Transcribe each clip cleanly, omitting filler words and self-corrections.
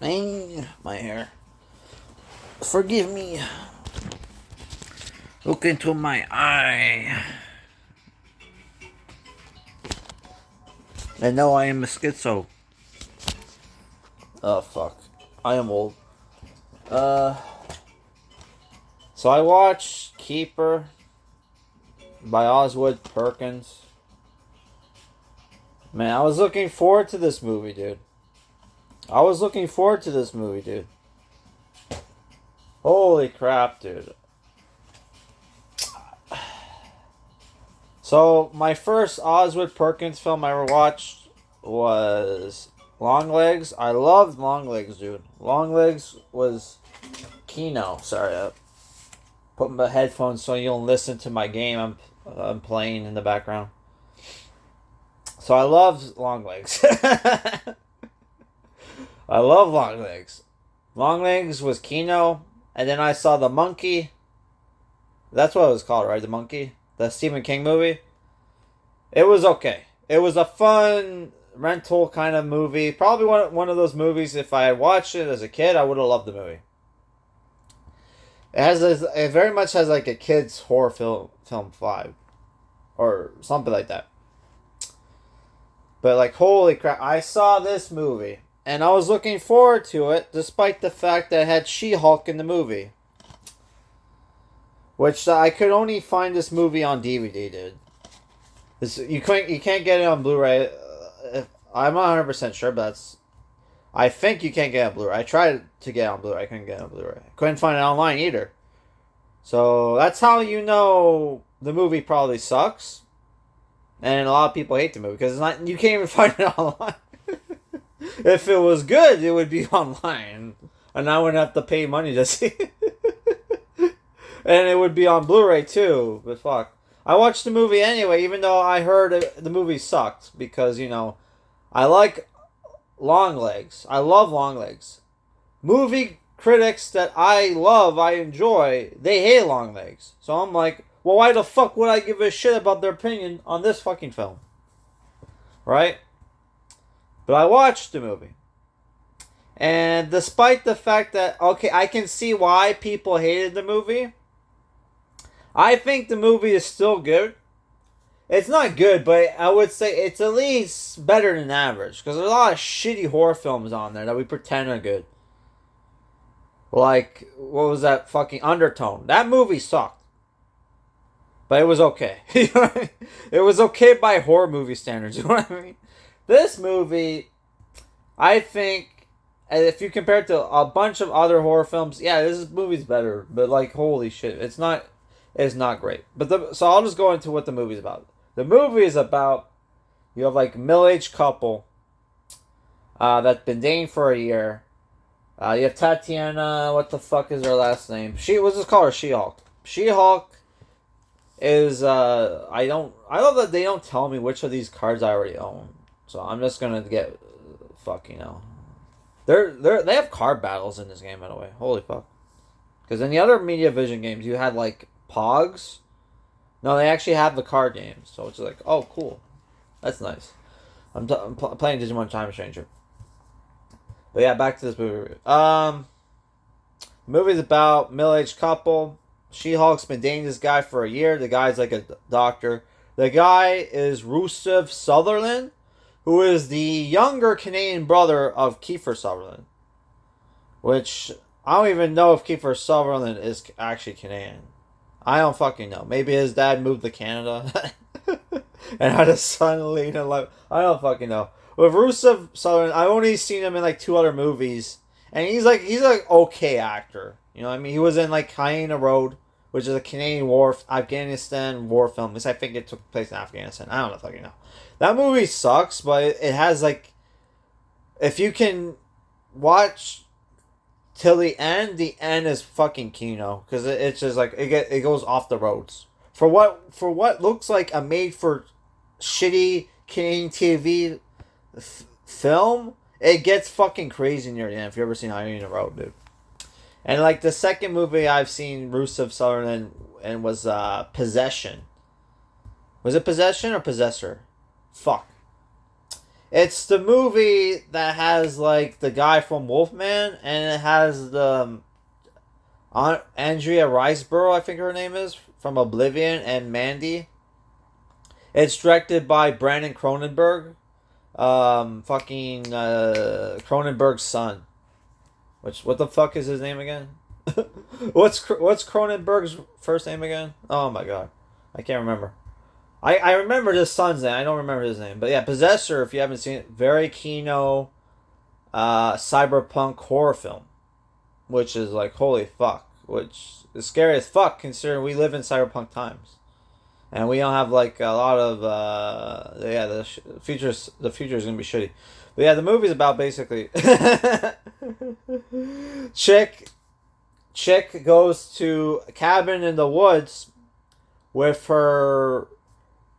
My hair. Forgive me. Look into my eye. And no, I am a schizo. Oh, fuck. I am old. So I watched Kiefer by Osgood Perkins. Man, I was looking forward to this movie, dude. Holy crap, dude. So, my first Osgood Perkins film I ever watched was Longlegs. I loved Longlegs, dude. Longlegs was Kino. Sorry, I put my headphones so you don't listen to my game I'm playing in the background. So I love Longlegs. I love Longlegs. Longlegs was Kino, and then I saw The Monkey. That's what it was called, right? The Monkey? The Stephen King movie. It was okay. It was a fun rental kind of movie. Probably one of those movies, if I had watched it as a kid, I would have loved the movie. It very much has like a kid's horror film vibe. Or something like that. But like, holy crap, I saw this movie. And I was looking forward to it, despite the fact that it had She-Hulk in the movie. Which I could only find this movie on DVD, dude. You can't get it on Blu-ray. I'm not 100% sure, but I think you can't get it on Blu-ray. I tried to get it on Blu-ray. I couldn't get it on Blu-ray. I couldn't find it online either. So that's how you know the movie probably sucks. And a lot of people hate the movie because you can't even find it online. If it was good, it would be online. And I wouldn't have to pay money to see it. And it would be on Blu-ray too. But fuck. I watched the movie anyway, even though I heard the movie sucked. Because, I like Longlegs. I love Longlegs. Movie critics that I enjoy, they hate Longlegs. So I'm like, well, why the fuck would I give a shit about their opinion on this fucking film? Right? But I watched the movie. And despite the fact that, okay, I can see why people hated the movie, I think the movie is still good. It's not good, but I would say it's at least better than average. Because there's a lot of shitty horror films on there that we pretend are good. Like, what was that fucking Undertone? That movie sucked. But it was okay. You know what I mean? It was okay by horror movie standards. You know what I mean? This movie, I think, if you compare it to a bunch of other horror films, yeah, this movie's better. But like, holy shit, it's not great. So I'll just go into what the movie's about. The movie is about, you have like middle-aged couple that's been dating for a year. You have Tatiana. What the fuck is her last name? Let's just call her She-Hulk. She-Hulk is I love that they don't tell me which of these cards I already own. So I'm just gonna get they have card battles in this game, by the way. Holy fuck. Because in the other Media Vision games you had like Pogs. No, they actually have the card games. So it's like, oh cool. That's nice. I'm playing Digimon Time Stranger. But yeah, back to this movie. Movie's about middle-aged couple. She-Hulk's been dating this guy for a year. The guy's like a doctor. The guy is Rusev Sutherland, who is the younger Canadian brother of Kiefer Sutherland. Which, I don't even know if Kiefer Sutherland is actually Canadian. I don't fucking know. Maybe his dad moved to Canada and had a son leading a life. I don't fucking know. With Rusev Sutherland, I've only seen him in like 2 other movies, and he's like okay actor. You know what I mean? He was in like Hyena Road, which is a Canadian Afghanistan war film. Because I think it took place in Afghanistan. I don't know fucking know. That movie sucks, but it has like, if you can watch till the end is fucking Kino, because it's just like it goes off the roads for what looks like a made for shitty Canadian TV film. It gets fucking crazy near the end. If you ever seen Hyena Road, dude. And like the second movie I've seen Rusev Sutherland and was Possession. Was it Possession or Possessor? Fuck. It's the movie that has like the guy from Wolfman, and it has the Andrea Riseborough, I think her name is, from Oblivion, and Mandy. It's directed by Brandon Cronenberg, Cronenberg's son. Which what the fuck is his name again? what's Cronenberg's first name again? Oh my god, I can't remember. I remember his son's name. I don't remember his name. But yeah, Possessor. If you haven't seen it, very kino, cyberpunk horror film, which is like holy fuck, which is scary as fuck considering we live in cyberpunk times, and we don't have like a lot of yeah the future is gonna be shitty. But yeah, the movie's about basically chick goes to a cabin in the woods with her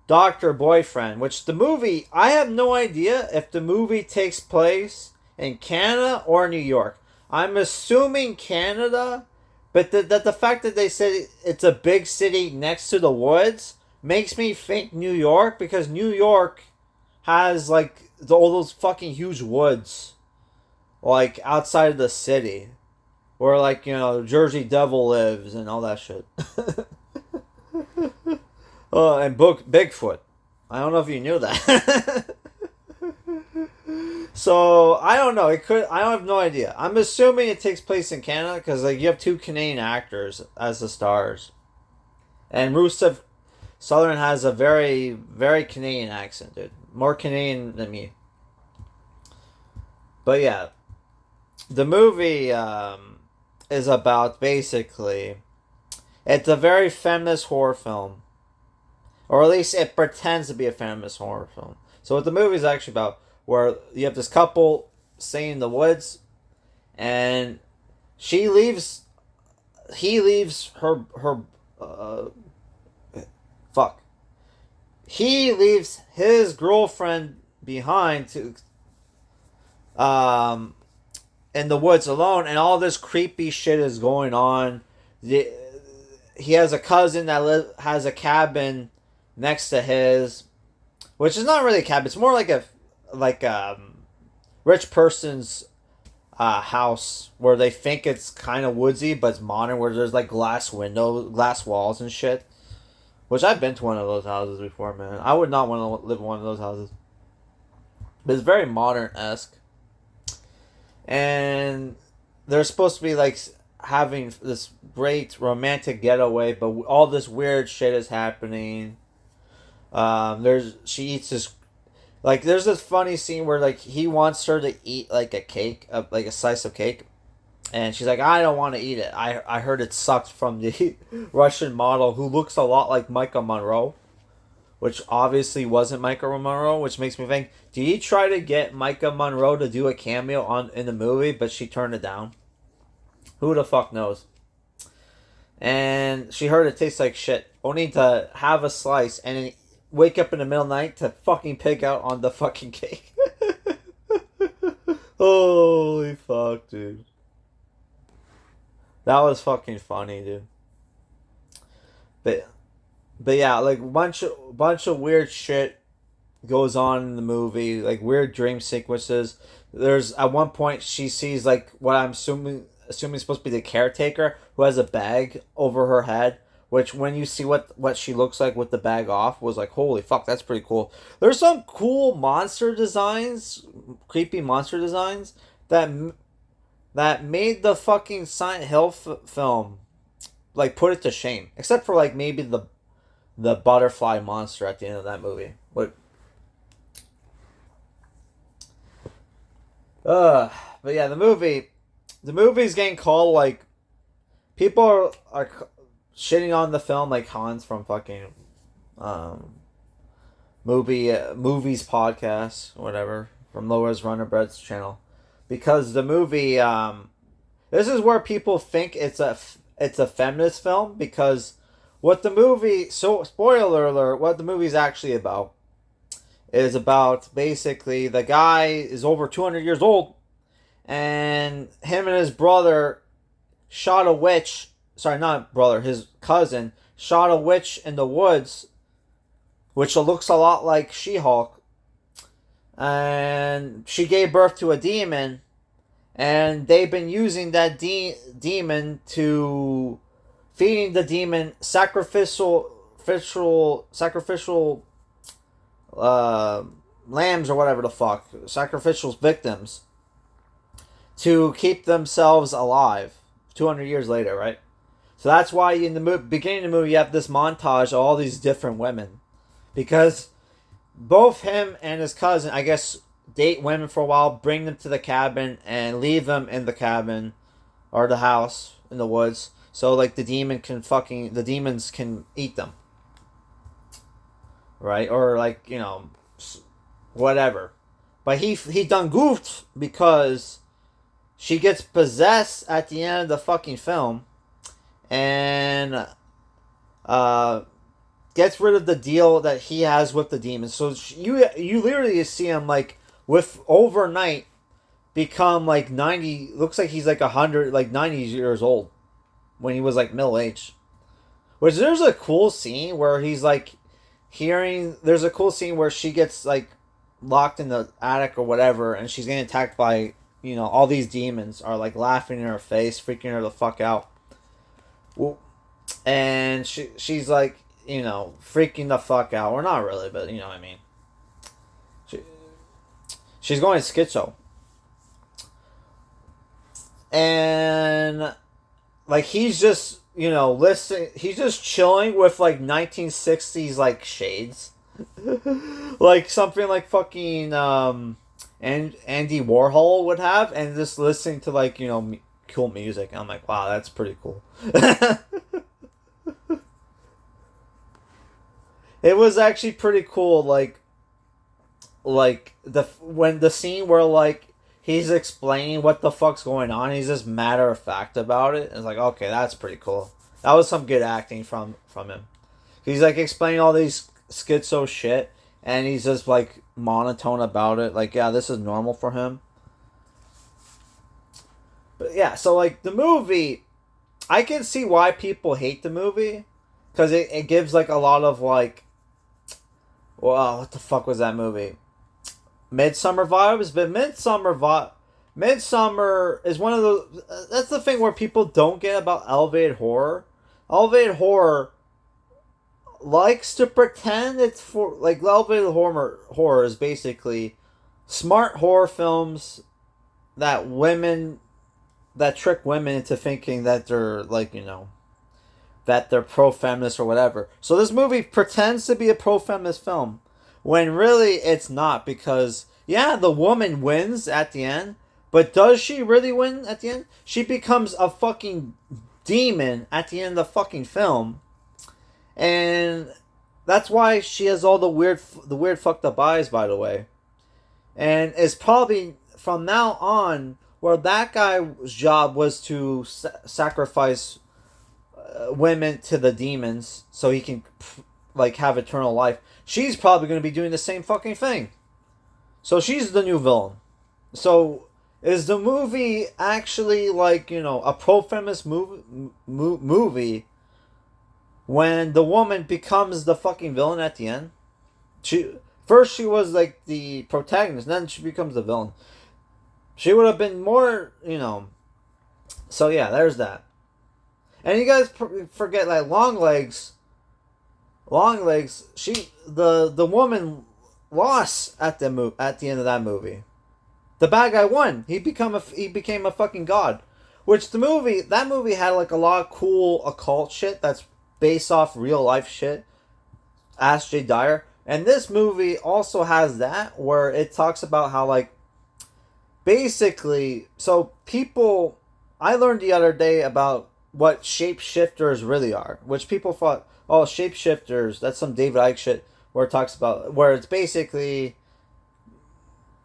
doctor boyfriend, which the movie, I have no idea if the movie takes place in Canada or New York. I'm assuming Canada, but the fact that they said it's a big city next to the woods makes me think New York, because New York has like all those fucking huge woods like outside of the city where like, you know, Jersey Devil lives and all that shit. And Bigfoot. I don't know if you knew that. So I don't know. It could. I don't have no idea. I'm assuming it takes place in Canada because like you have two Canadian actors as the stars, and Rusev Sutherland has a very very Canadian accent, dude. More Canadian than me. But yeah, the movie is about basically. It's a very feminist horror film. Or at least it pretends to be a feminist horror film. So what the movie is actually about, where you have this couple staying in the woods, and he leaves he leaves his girlfriend behind to in the woods alone, and all this creepy shit is going on. He has a cousin that has a cabin next to his, which is not really a cabin. It's more like a rich person's house where they think it's kind of woodsy, but it's modern, where there's like glass walls and shit. Which I've been to one of those houses before, man. I would not want to live in one of those houses. But it's very modern-esque. And they're supposed to be like having this great romantic getaway, but all this weird shit is happening. She eats this, like, there's this funny scene where like he wants her to eat like a cake, like a slice of cake, and she's like, I don't want to eat it. I heard it sucked from the Russian model who looks a lot like Micah Monroe, which obviously wasn't Micah Monroe, which makes me think, did he try to get Micah Monroe to do a cameo in the movie, but she turned it down? Who the fuck knows? And she heard it tastes like shit, only to have a slice and then wake up in the middle of the night to fucking pig out on the fucking cake. Holy fuck, dude. That was fucking funny, dude. But yeah, like bunch of weird shit goes on in the movie, like weird dream sequences. There's at one point she sees like what I'm assuming is supposed to be the caretaker, who has a bag over her head. Which, when you see what she looks like with the bag off, was like, holy fuck, that's pretty cool. There's some cool monster designs, creepy monster designs, that made the fucking Silent Hill film, like, put it to shame. Except for, like, maybe the butterfly monster at the end of that movie. But yeah, the movie's getting called, like, people are shitting on the film like Hans from fucking movies podcast, whatever, from Laura's Runner Bread's channel, because the movie this is where people think it's a feminist film, because what the movie, so spoiler alert, what the movie's actually about is about basically the guy is over 200 years old, and him and his brother shot a witch. Sorry, not brother, his cousin shot a witch in the woods, which looks a lot like She-Hulk. and she gave birth to a demon, and they've been using that demon to feeding the demon sacrificial lambs or whatever the fuck, sacrificial victims, to keep themselves alive 200 years later, right? So that's why in the beginning of the movie you have this montage of all these different women. Because both him and his cousin, I guess, date women for a while, bring them to the cabin, and leave them in the cabin or the house in the woods. So, like, the demons can eat them. Right? Or, like, you know, whatever. But he done goofed because she gets possessed at the end of the fucking film, and gets rid of the deal that he has with the demons. So you literally see him, like, with overnight become like 90. Looks like he's like 100, like 90 years old when he was like middle aged. Which there's a cool scene where he's like there's a cool scene where she gets like locked in the attic or whatever, and she's getting attacked by, you know, all these demons are like laughing in her face, freaking her the fuck out. And she's like, you know, freaking the fuck out. Or not really, but you know what I mean. She's going schizo. And like he's just, you know, listening. He's just chilling with like 1960s like shades. Like something like fucking Andy Warhol would have, and just listening to like, you know, cool music. I'm like, wow, that's pretty cool. It was actually pretty cool, like when the scene where like he's explaining what the fuck's going on, he's just matter of fact about it. It's like, okay, that's pretty cool. That was some good acting from him. He's like explaining all these schizo shit, and he's just like monotone about it. Like, yeah, this is normal for him. But yeah, so like the movie, I can see why people hate the movie, because it gives like a lot of like, well, what the fuck was that movie? Midsummer vibes, but Midsummer is one of those. That's the thing where people don't get about elevated horror. Elevated horror likes to pretend it's for like elevated horror is basically smart horror films that trick women into thinking that they're like, you know, that they're pro-feminist or whatever. So this movie pretends to be a pro-feminist film when really it's not, because yeah, the woman wins at the end, but does she really win at the end? She becomes a fucking demon at the end of the fucking film, and that's why she has all the weird fucked up eyes, by the way. And it's probably from now on where that guy's job was to sacrifice women to the demons so he can like have eternal life. She's probably going to be doing the same fucking thing. So she's the new villain. So is the movie actually like, you know, a pro-feminist movie when the woman becomes the fucking villain at the end? First she was like the protagonist, then she becomes the villain. She would have been more, you know. So yeah, there's that. And you guys forget like Longlegs. She the woman lost at the end of that movie. The bad guy won. He became a fucking god. Which that movie had like a lot of cool occult shit that's based off real life shit. Ask Jay Dyer. And this movie also has that, where it talks about how like basically, so people, I learned the other day about what shapeshifters really are, which people thought, oh, shapeshifters, that's some David Icke shit, where it talks about, where it's basically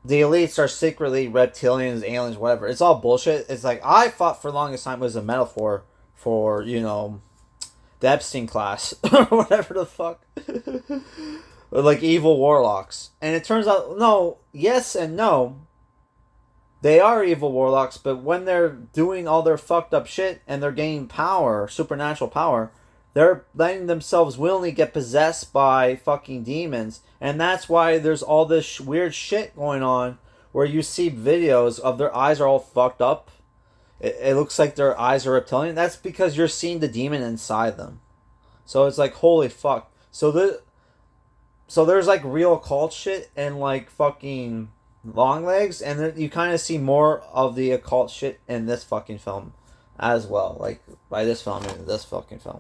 the elites are secretly reptilians, aliens, whatever. It's all bullshit. It's like, I thought for the longest time it was a metaphor for, you know, the Epstein class, or whatever the fuck. Or like evil warlocks. And it turns out, no, yes and no. They are evil warlocks, but when they're doing all their fucked up shit and they're gaining power, supernatural power, they're letting themselves willingly get possessed by fucking demons, and that's why there's all this weird shit going on where you see videos of their eyes are all fucked up. It looks like their eyes are reptilian. That's because you're seeing the demon inside them. So it's like, holy fuck. So there's like real occult shit and like fucking long legs, and then you kind of see more of the occult shit in this fucking film as well. Like by this film, I mean this fucking film.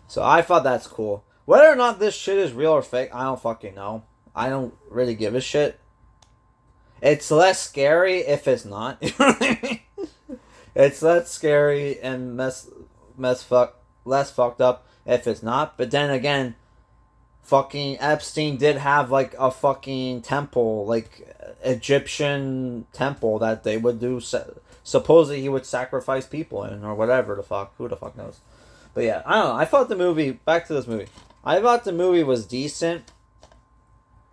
So I thought that's cool. Whether or not this shit is real or fake, I don't fucking know. I don't really give a shit. It's less scary if it's not. You know what I mean? It's less scary and less fucked up if it's not. But then again, fucking Epstein did have like a fucking temple, like Egyptian temple that they would do. Supposedly he would sacrifice people in or whatever the fuck. Who the fuck knows? But yeah, I don't know. I thought the movie. Back to this movie. I thought the movie was decent.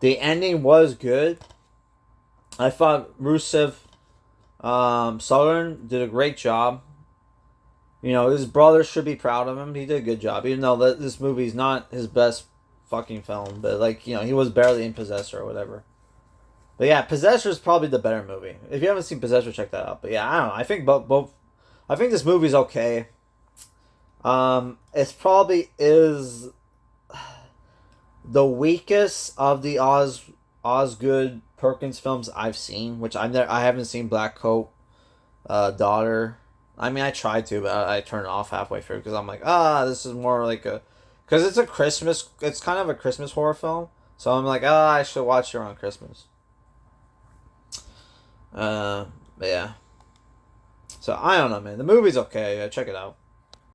The ending was good. I thought Rusev Sutherland did a great job. You know, his brother should be proud of him. He did a good job, even though this movie's not his best fucking film. But like, you know, he was barely in Possessor or whatever. But yeah, Possessor is probably the better movie. If you haven't seen Possessor, check that out. But yeah, I don't know. I think both. I think this movie's okay. It probably is the weakest of the Osgood Perkins films I've seen, which I haven't seen Black Coat, Daughter. I mean, I tried to, but I turned it off halfway through because I'm like, this is more like because it's kind of a Christmas horror film. So I'm like, I should watch it around Christmas. But yeah. So I don't know, man. The movie's okay. Yeah, check it out.